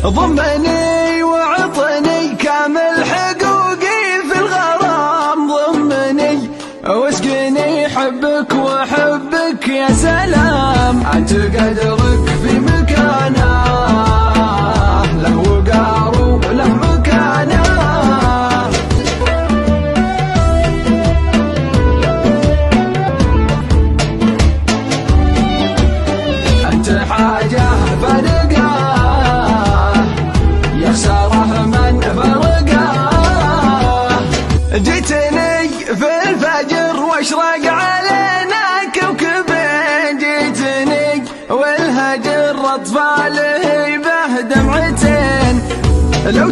ضمني وعطني كامل حقوقي في الغرام، ضمني واسقني حبك وحبك يا سلام. انت قدرك في مكانه له وقار وله مكانه، انت حاجه فرقه يخسره من فرقه. جيتني في الفجر واشرق علينا كوكبين، جيتني والهجر اطفاله به دمعتين. لو